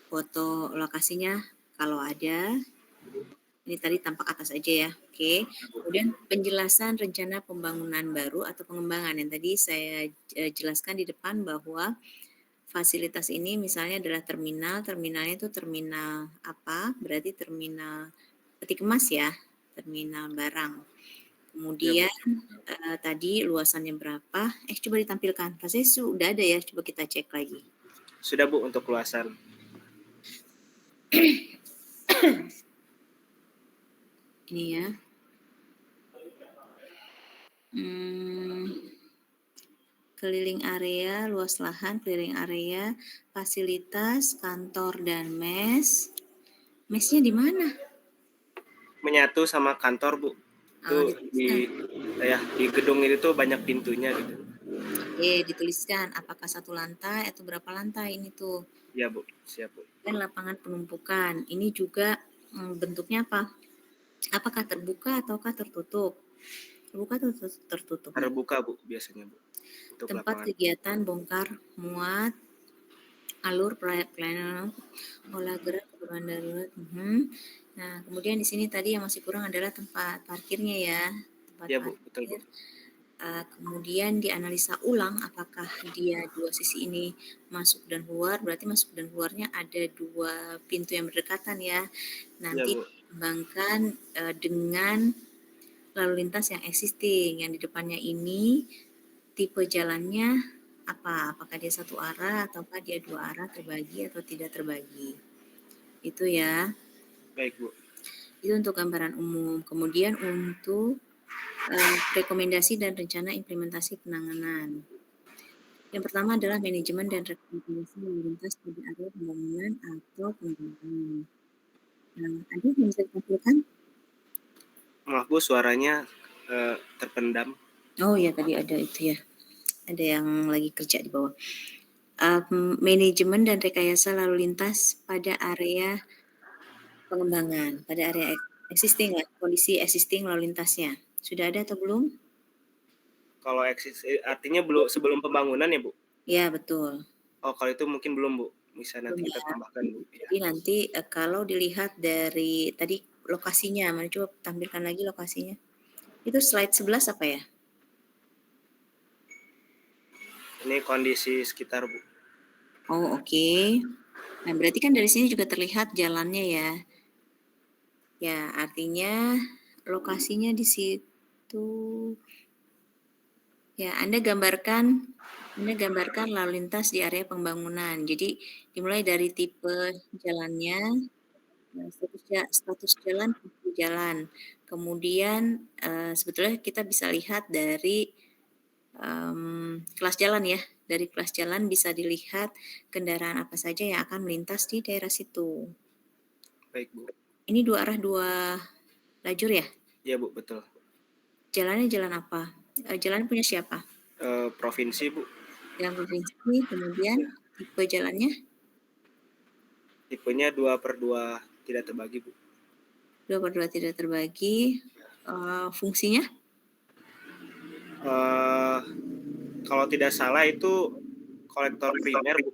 Foto lokasinya kalau ada, ini tadi tampak atas aja ya, oke. Kemudian penjelasan rencana pembangunan baru atau pengembangan yang tadi saya jelaskan di depan bahwa fasilitas ini misalnya adalah terminalnya itu terminal apa? Berarti terminal peti kemas ya, terminal barang. Kemudian tadi luasannya berapa? Coba ditampilkan. Pasti sudah ada ya, coba kita cek lagi. Sudah Bu untuk luasan. Ini ya. Keliling area, luas lahan, keliling area, fasilitas, kantor, dan mes. Mesnya di mana? Menyatu sama kantor Bu. Itu di gedung ini tuh banyak pintunya gitu. Oke, dituliskan apakah satu lantai atau berapa lantai ini tuh. Ya Bu, siap Bu. Dan lapangan penumpukan. Ini juga bentuknya apa? Apakah terbuka ataukah tertutup? Terbuka atau tertutup? Terbuka Bu biasanya Bu. Untuk tempat lapangan. Kegiatan bongkar muat, alur pelayanan, olah gerak kebutuhan darurat. Nah, kemudian di sini tadi yang masih kurang adalah tempat parkirnya ya. Tempat ya Bu, parkir. betul Bu. Kemudian dianalisa ulang apakah dia dua sisi ini masuk dan keluar, berarti masuk dan keluarnya ada dua pintu yang berdekatan ya. Nanti dikembangkan dengan lalu lintas yang existing, yang di depannya ini tipe jalannya apa? Apakah dia satu arah ataukah dia dua arah, terbagi atau tidak terbagi. Itu ya. Baik Bu. Itu untuk gambaran umum. Kemudian untuk rekomendasi dan rencana implementasi penanganan. Yang pertama adalah manajemen dan rekomendasi lalu lintas pada area pembangunan atau pengembangan. Nah, ada yang bisa ditampilkan? Maaf Bu, suaranya terpendam. Oh ya, tadi ada itu ya. Ada yang lagi kerja di bawah. Manajemen dan rekayasa lalu lintas pada area pengembangan, pada area existing lah, kondisi existing lalu lintasnya. Sudah ada atau belum? Kalau artinya belum sebelum pembangunan ya Bu? Ya, betul. Oh, kalau itu mungkin belum Bu. Bisa nanti kita tambahkan Bu. Jadi nanti kalau dilihat dari tadi lokasinya, mana coba tampilkan lagi lokasinya. Itu slide 11 apa ya? Ini kondisi sekitar Bu. Oh, oke. Nah, berarti kan dari sini juga terlihat jalannya ya. Ya, artinya lokasinya di situ. Ya, Anda gambarkan lalu lintas di area pembangunan. Jadi dimulai dari tipe jalannya, status jalan, tipe jalan. Kemudian sebetulnya kita bisa lihat dari kelas jalan ya. Dari kelas jalan bisa dilihat kendaraan apa saja yang akan melintas di daerah situ. Baik Bu. Ini dua arah, dua lajur ya? Iya Bu, betul. Jalannya jalan apa? Jalan punya siapa? Provinsi Bu. Jalan provinsi, kemudian tipe jalannya? Tipenya 2/2 tidak terbagi Bu. 2/2 tidak terbagi. Fungsinya? Kalau tidak salah itu kolektor primer Bu.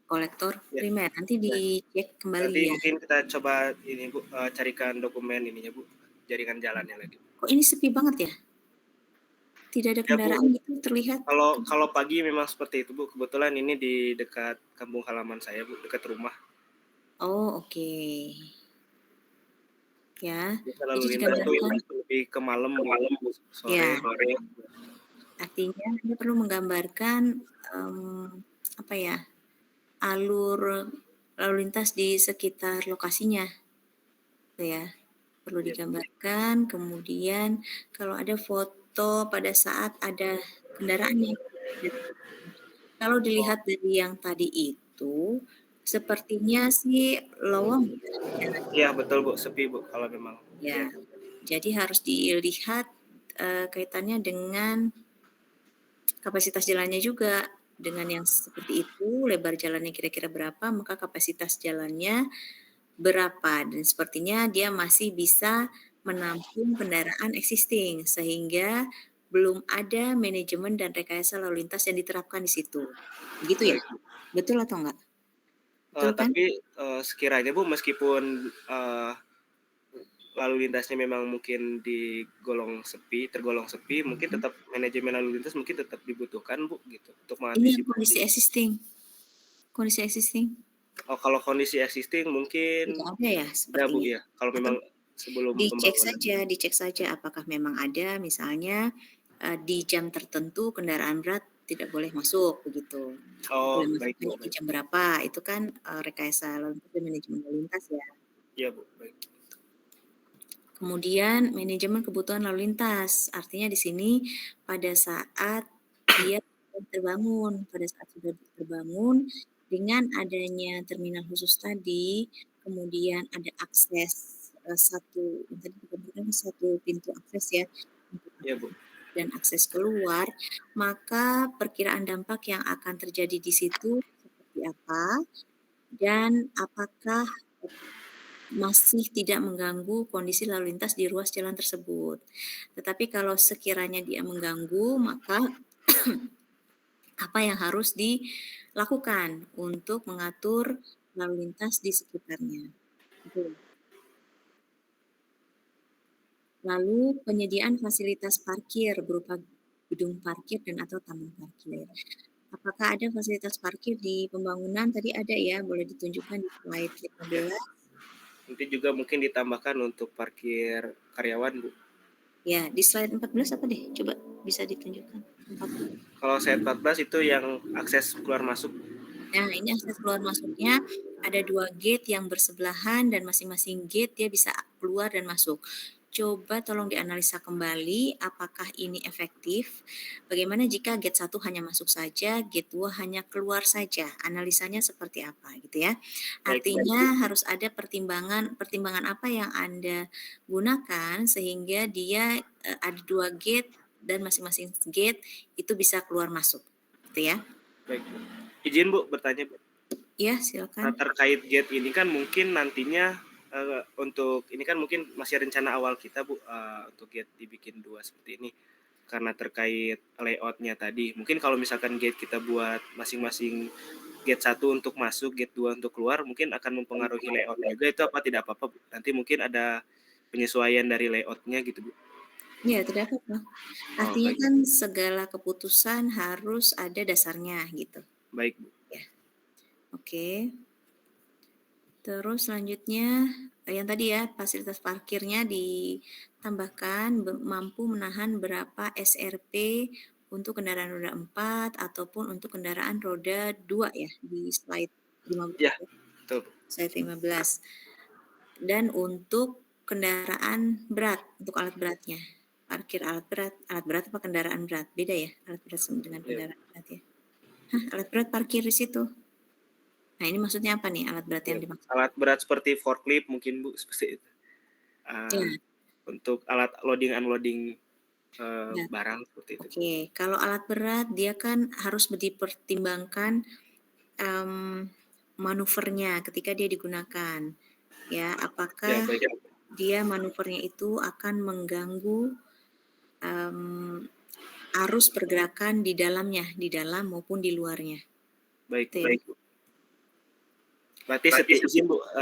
Kolektor primer, nanti dicek kembali nanti ya. Mungkin kita coba ini Bu, carikan dokumen ininya Bu, jaringan jalannya lagi. Kok ini sepi banget ya? Tidak ada kendaraan gitu terlihat. Kalau pagi memang seperti itu Bu. Kebetulan ini di dekat kampung halaman saya Bu, dekat rumah. Oh, oke. Ya. Lalu lintas itu lebih ke malam sore. Ya. Artinya Anda perlu menggambarkan apa ya? Alur lalu lintas di sekitar lokasinya. Gitu ya. Perlu Iya, Bu. digambarkan, kemudian kalau ada foto pada saat ada kendaraannya. Kalau dilihat dari yang tadi itu, sepertinya sih lowong ya jalannya. Iya, betul, Bu, sepi, Bu, kalau memang. Iya. Ya, jadi harus dilihat kaitannya dengan kapasitas jalannya juga. Dengan yang seperti itu, lebar jalannya kira-kira berapa, maka kapasitas jalannya berapa. Dan sepertinya dia masih bisa menampung kendaraan existing, sehingga belum ada manajemen dan rekayasa lalu lintas yang diterapkan di situ. Begitu ya? Baik, Bu. Betul atau enggak? Betul kan? Tapi sekiranya Bu, meskipun lalu lintasnya memang mungkin tergolong sepi, mungkin tetap manajemen lalu lintas mungkin tetap dibutuhkan, Bu, gitu, untuk Ini yang kondisi mengantisipasi. existing. Kondisi existing. Oh, kalau kondisi existing mungkin Tidak ada ya Bu, sepertinya. ya. Kalau memang sebelum Dicek pembangunan. saja apakah memang ada misalnya di jam tertentu kendaraan berat tidak boleh masuk begitu. Oh, Boleh masuk baik, Bu, hanya di baik. jam berapa, itu kan rekayasa lalu lintas dan manajemen lalu lintas ya. Iya, Bu, baik. Kemudian manajemen kebutuhan lalu lintas, artinya di sini pada saat dia terbangun, pada saat sudah terbangun dengan adanya terminal khusus tadi, kemudian ada akses satu pintu akses ya Iya, Bu. dan akses keluar, maka perkiraan dampak yang akan terjadi di situ seperti apa dan apakah masih tidak mengganggu kondisi lalu lintas di ruas jalan tersebut. Tetapi kalau sekiranya dia mengganggu, maka apa yang harus dilakukan untuk mengatur lalu lintas di sekitarnya. Gitu. Lalu penyediaan fasilitas parkir berupa gedung parkir dan atau taman parkir. Apakah ada fasilitas parkir di pembangunan? Tadi ada ya, boleh ditunjukkan di slide 15. Nanti juga mungkin ditambahkan untuk parkir karyawan, Bu. Ya, di slide 14 apa deh? Coba bisa ditunjukkan. 14. Kalau slide 14 itu yang akses keluar masuk. Nah, ini akses keluar masuknya ada 2 gate yang bersebelahan dan masing-masing gate dia bisa keluar dan masuk. Coba tolong dianalisa kembali apakah ini efektif. Bagaimana jika gate 1 hanya masuk saja, gate 2 hanya keluar saja. Analisanya seperti apa gitu ya. Artinya harus ada pertimbangan apa yang Anda gunakan sehingga dia ada 2 gate dan masing-masing gate itu bisa keluar masuk. Gitu ya. Baik, Bu. Izin, Bu, bertanya, Bu. Iya, Nah, silakan. terkait gate ini kan mungkin nantinya untuk ini kan mungkin masih rencana awal kita, Bu, untuk gate dibikin 2 seperti ini. Karena terkait layout-nya tadi. Mungkin kalau misalkan gate kita buat masing-masing gate 1 untuk masuk, gate 2 untuk keluar, mungkin akan mempengaruhi layout juga, itu apa tidak apa-apa, Bu? Nanti mungkin ada penyesuaian dari layout-nya gitu, Bu? Iya, tidak apa-apa. Oh, Artinya baik. kan segala keputusan harus ada dasarnya gitu. Baik, Bu. Ya. Oke. Terus selanjutnya yang tadi ya, fasilitas parkirnya ditambahkan mampu menahan berapa SRP untuk kendaraan roda 4 ataupun untuk kendaraan roda 2 ya di slide 15 Ya, ya. betul. Slide 15. Dan untuk kendaraan berat, untuk alat beratnya. Parkir alat berat apa kendaraan berat? Beda ya, alat berat dengan kendaraan berat ya. Hah, alat berat parkir di situ. Nah, ini maksudnya apa nih alat berat yang dimaksud? Alat berat seperti forklift mungkin, Bu, seperti itu. Untuk alat loading unloading barang seperti itu. Oke, kalau alat berat dia kan harus dipertimbangkan manuvernya ketika dia digunakan. Ya, apakah dia manuvernya itu akan mengganggu arus pergerakan di dalamnya, di dalam maupun di luarnya. Baik, Gitu ya. baik, Bu. Berarti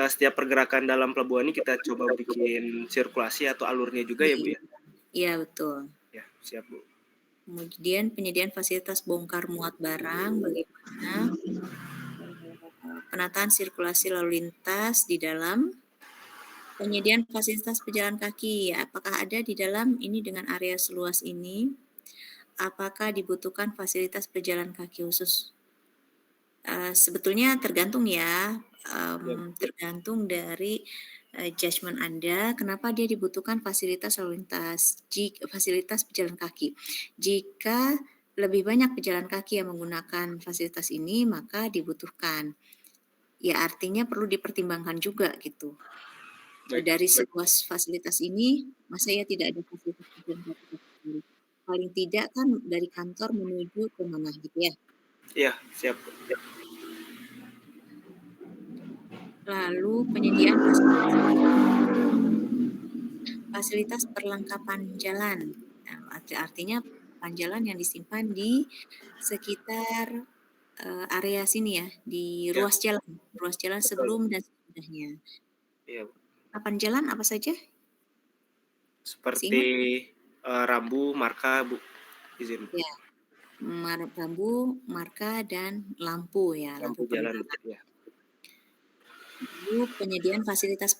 setiap pergerakan dalam pelabuhan ini kita coba bikin sirkulasi atau alurnya juga ya, Bu ya? Iya, betul. Ya, siap, Bu. Kemudian penyediaan fasilitas bongkar muat barang, bagaimana penataan sirkulasi lalu lintas di dalam, penyediaan fasilitas pejalan kaki, apakah ada di dalam ini dengan area seluas ini, apakah dibutuhkan fasilitas pejalan kaki khusus? Sebetulnya tergantung ya, tergantung dari judgement Anda, kenapa dia dibutuhkan fasilitas lalu lintas, fasilitas pejalan kaki. Jika lebih banyak pejalan kaki yang menggunakan fasilitas ini, maka dibutuhkan. Ya artinya perlu dipertimbangkan juga gitu. Dari seluas fasilitas ini, masa ya tidak ada fasilitas pejalan kaki? Paling tidak kan dari kantor menuju ke mana gitu ya. Iya, siap. Lalu penyediaan fasilitas perlengkapan jalan. Nah, artinya jalan yang disimpan di sekitar area sini ya, di ruas jalan sebelum dan sesudahnya. Iya. Papan jalan apa saja? Seperti rambu, marka, Bu. Izin. Ya, rambu, marka, dan lampu ya, lampu jalan. penerangan. Ya. Lalu penyediaan fasilitas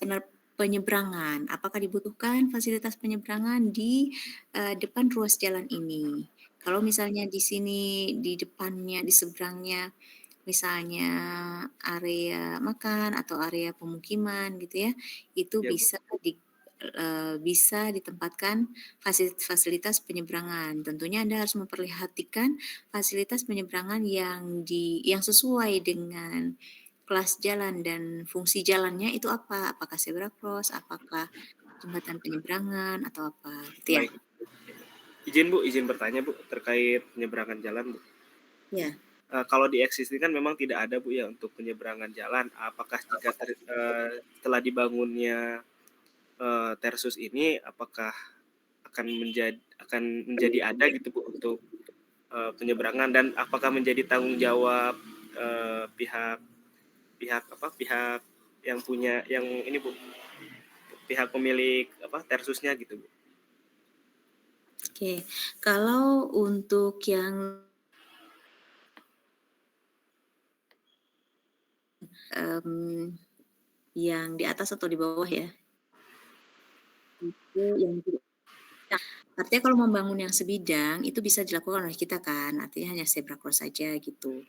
penyeberangan. Apakah dibutuhkan fasilitas penyeberangan di depan ruas jalan ini? Kalau misalnya di sini, di depannya, di seberangnya, misalnya area makan atau area pemukiman gitu ya, itu Ya, bisa ditempatkan fasilitas penyeberangan. Tentunya Anda harus memperhatikan fasilitas penyeberangan yang sesuai dengan kelas jalan dan fungsi jalannya itu apa? Apakah zebra cross, apakah jembatan penyeberangan atau apa gitu ya. Baik. Izin Bu, izin bertanya Bu terkait penyeberangan jalan Bu. Ya. Kalau di existing kan memang tidak ada Bu ya untuk penyeberangan jalan. Apakah jika setelah dibangunnya Tersus ini apakah akan menjadi ada gitu Bu untuk penyeberangan, dan apakah menjadi tanggung jawab pihak yang punya yang ini Bu, pihak pemilik Tersusnya gitu Bu. Oke, kalau untuk yang di atas atau di bawah ya, itu yang artinya kalau membangun yang sebidang itu bisa dilakukan oleh kita kan, artinya hanya zebra cross saja gitu.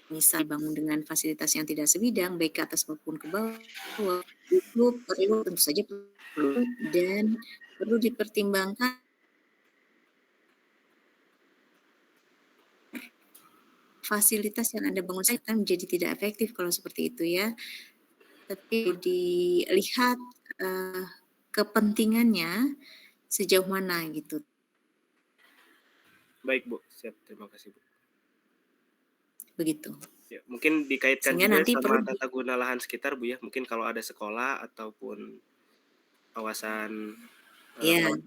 Misal dibangun dengan fasilitas yang tidak sebidang, baik ke atas maupun ke bawah, itu tentu saja perlu dan perlu dipertimbangkan fasilitas yang Anda bangun saja kan menjadi tidak efektif kalau seperti itu ya. Tapi dilihat kepentingannya sejauh mana gitu. Baik Bu, siap, terima kasih Bu. Begitu. Ya, mungkin dikaitkan Sehingga juga nanti sama perlu tata guna lahan sekitar Bu ya, mungkin kalau ada sekolah ataupun kawasan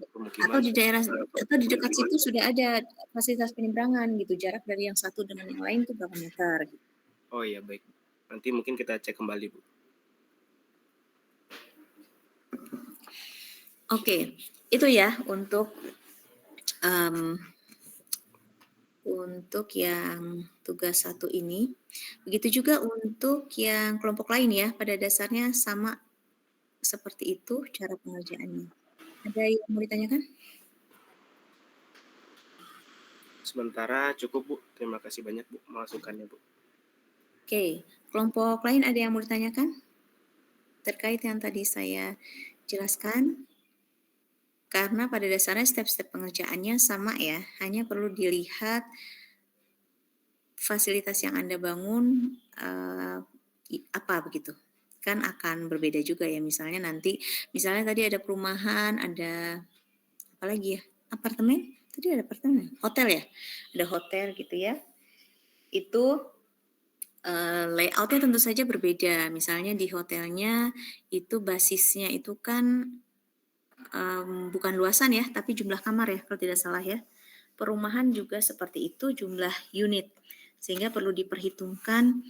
pemukiman atau di daerah atau di dekat situ sudah ada fasilitas penyeberangan gitu, jarak dari yang satu dengan yang lain itu berapa meter gitu. Oh iya, baik. Nanti mungkin kita cek kembali Bu. Oke, itu ya untuk yang tugas 1 ini. Begitu juga untuk yang kelompok lain ya, pada dasarnya sama seperti itu cara pengerjaannya. Ada yang mau ditanyakan? Sementara cukup Bu, terima kasih banyak Bu masukannya Bu. Oke, kelompok lain ada yang mau ditanyakan? Terkait yang tadi saya jelaskan? Karena pada dasarnya step-step pengerjaannya sama ya, hanya perlu dilihat fasilitas yang Anda bangun apa begitu. Kan akan berbeda juga ya, misalnya tadi ada perumahan, ada apa lagi ya? Apartemen? Tadi ada apartemen, hotel ya? Ada hotel gitu ya. Itu layoutnya tentu saja berbeda. Misalnya di hotelnya itu basisnya itu kan bukan luasan ya, tapi jumlah kamar ya kalau tidak salah ya. Perumahan juga seperti itu jumlah unit, sehingga perlu diperhitungkan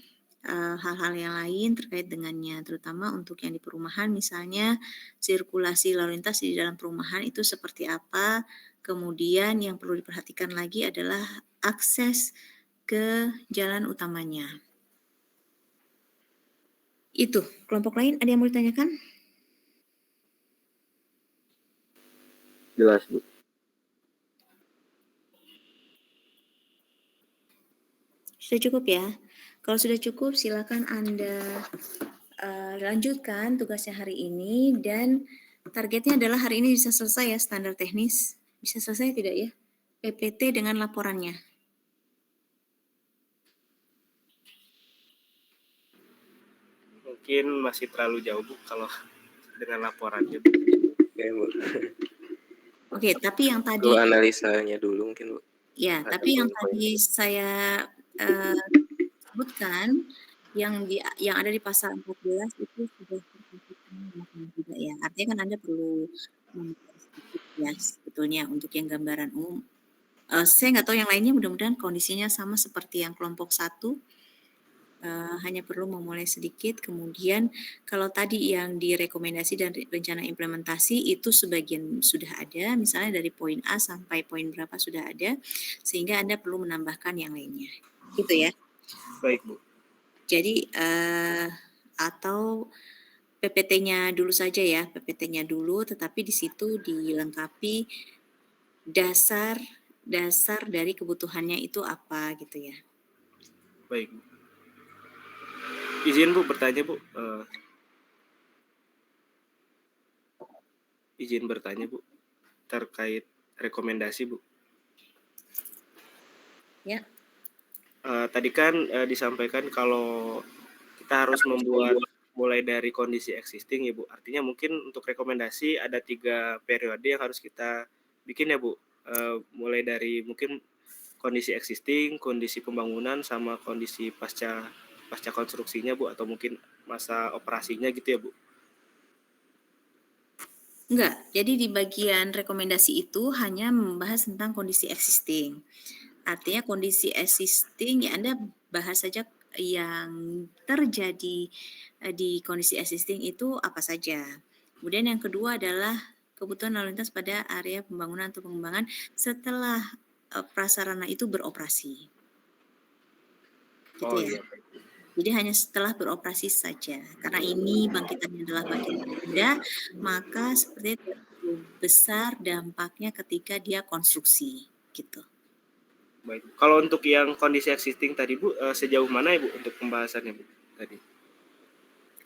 hal-hal yang lain terkait dengannya, terutama untuk yang di perumahan, misalnya sirkulasi lalu lintas di dalam perumahan itu seperti apa. Kemudian yang perlu diperhatikan lagi adalah akses ke jalan utamanya. Itu, kelompok lain ada yang mau ditanyakan? Jelas Bu. Sudah cukup ya. Kalau sudah cukup, silakan Anda lanjutkan tugasnya hari ini, dan targetnya adalah hari ini bisa selesai ya standar teknis. Bisa selesai tidak ya? PPT dengan laporannya. Mungkin masih terlalu jauh Bu kalau dengan laporannya Bu. Oke, Bu. Oke, tapi yang tadi Perlu analisanya dulu mungkin, Bu. ya, Ada tapi yang poin-poin. tadi saya sebutkan yang ada di pasal 14 itu sudah juga ya. Artinya kan Anda perlu sedikit ya sebetulnya untuk yang gambaran umum. Saya nggak tahu yang lainnya, mudah-mudahan kondisinya sama seperti yang kelompok 1. Hanya perlu memulai sedikit, kemudian kalau tadi yang direkomendasi dan rencana implementasi itu sebagian sudah ada, misalnya dari poin A sampai poin berapa sudah ada, sehingga Anda perlu menambahkan yang lainnya. Gitu ya. Baik Bu. Jadi atau PPT-nya dulu saja ya, PPT-nya dulu, tetapi di situ dilengkapi dasar dari kebutuhannya itu apa gitu ya. Baik Bu. Izin Bu bertanya Bu. Izin bertanya Bu terkait rekomendasi Bu. Ya. Tadi kan disampaikan kalau kita harus membuat mulai dari kondisi existing ya Bu. Artinya mungkin untuk rekomendasi ada 3 periode yang harus kita bikin ya Bu. Mulai dari mungkin kondisi existing, kondisi pembangunan, sama kondisi pasca konstruksinya Bu, atau mungkin masa operasinya gitu ya Bu? Enggak, jadi di bagian rekomendasi itu hanya membahas tentang kondisi existing. Artinya kondisi existing ya Anda bahas saja yang terjadi di kondisi existing itu apa saja. Kemudian yang kedua adalah kebutuhan lalu lintas pada area pembangunan atau pengembangan setelah prasarana itu beroperasi. Gitu ya. Jadi hanya setelah beroperasi saja. Karena ini bangkitannya adalah bangkitan rendah, maka seperti itu besar dampaknya ketika dia konstruksi, gitu. Baik. Kalau untuk yang kondisi existing tadi Bu, sejauh mana ya Bu untuk pembahasannya Bu tadi?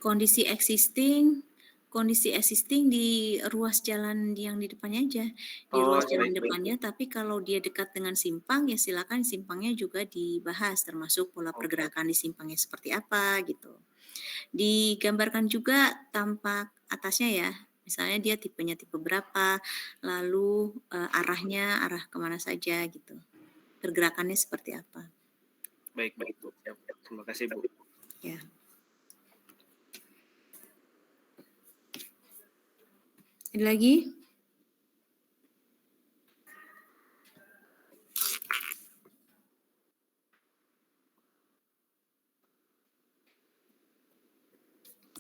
Kondisi existing di ruas jalan yang di depannya aja, di ruas jalan depannya. Tapi kalau dia dekat dengan simpang ya silakan simpangnya juga dibahas, termasuk pola pergerakan di simpangnya seperti apa gitu. Digambarkan juga tampak atasnya ya, misalnya dia tipenya tipe berapa, lalu arah kemana saja gitu, pergerakannya seperti apa. Baik Bu. Terima kasih Bu. Ya. Ada lagi?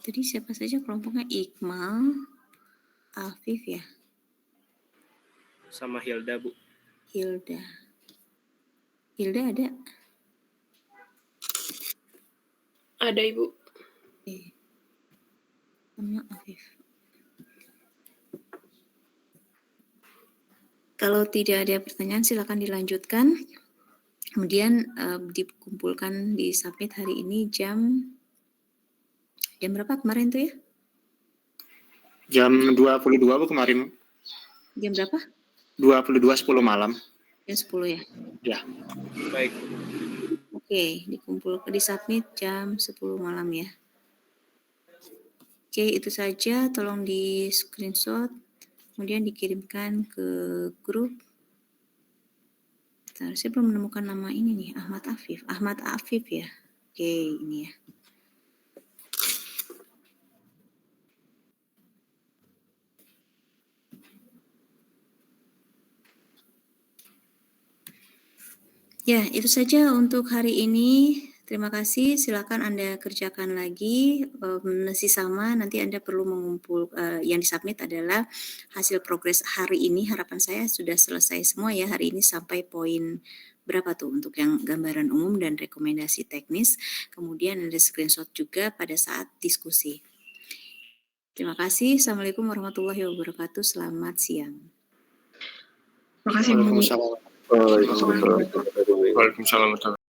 Tadi siapa saja kelompoknya? Iqmal, Afif ya? Sama Hilda Bu. Hilda ada? Ada Ibu. Oke. Sama Afif. Kalau tidak ada pertanyaan silakan dilanjutkan. Kemudian dikumpulkan di submit hari ini jam berapa kemarin tuh ya? Jam 22 Bu kemarin. Jam berapa? 22.10 malam. Jam 10 ya? Ya. Baik. Oke, dikumpulkan di submit jam 10 malam ya. Oke, itu saja. Tolong di screenshot, kemudian dikirimkan ke grup. Bentar, saya belum menemukan nama ini nih, Ahmad Afif ya. Oke, ini ya. Ya, itu saja untuk hari ini. Terima kasih. Silakan Anda kerjakan lagi. Masih sama, nanti Anda perlu mengumpul. Yang disubmit adalah hasil progres hari ini. Harapan saya sudah selesai semua ya hari ini sampai poin berapa tuh untuk yang gambaran umum dan rekomendasi teknis. Kemudian ada screenshot juga pada saat diskusi. Terima kasih. Assalamualaikum warahmatullahi wabarakatuh. Selamat siang. Terima kasih Bu. Waalaikumsalam.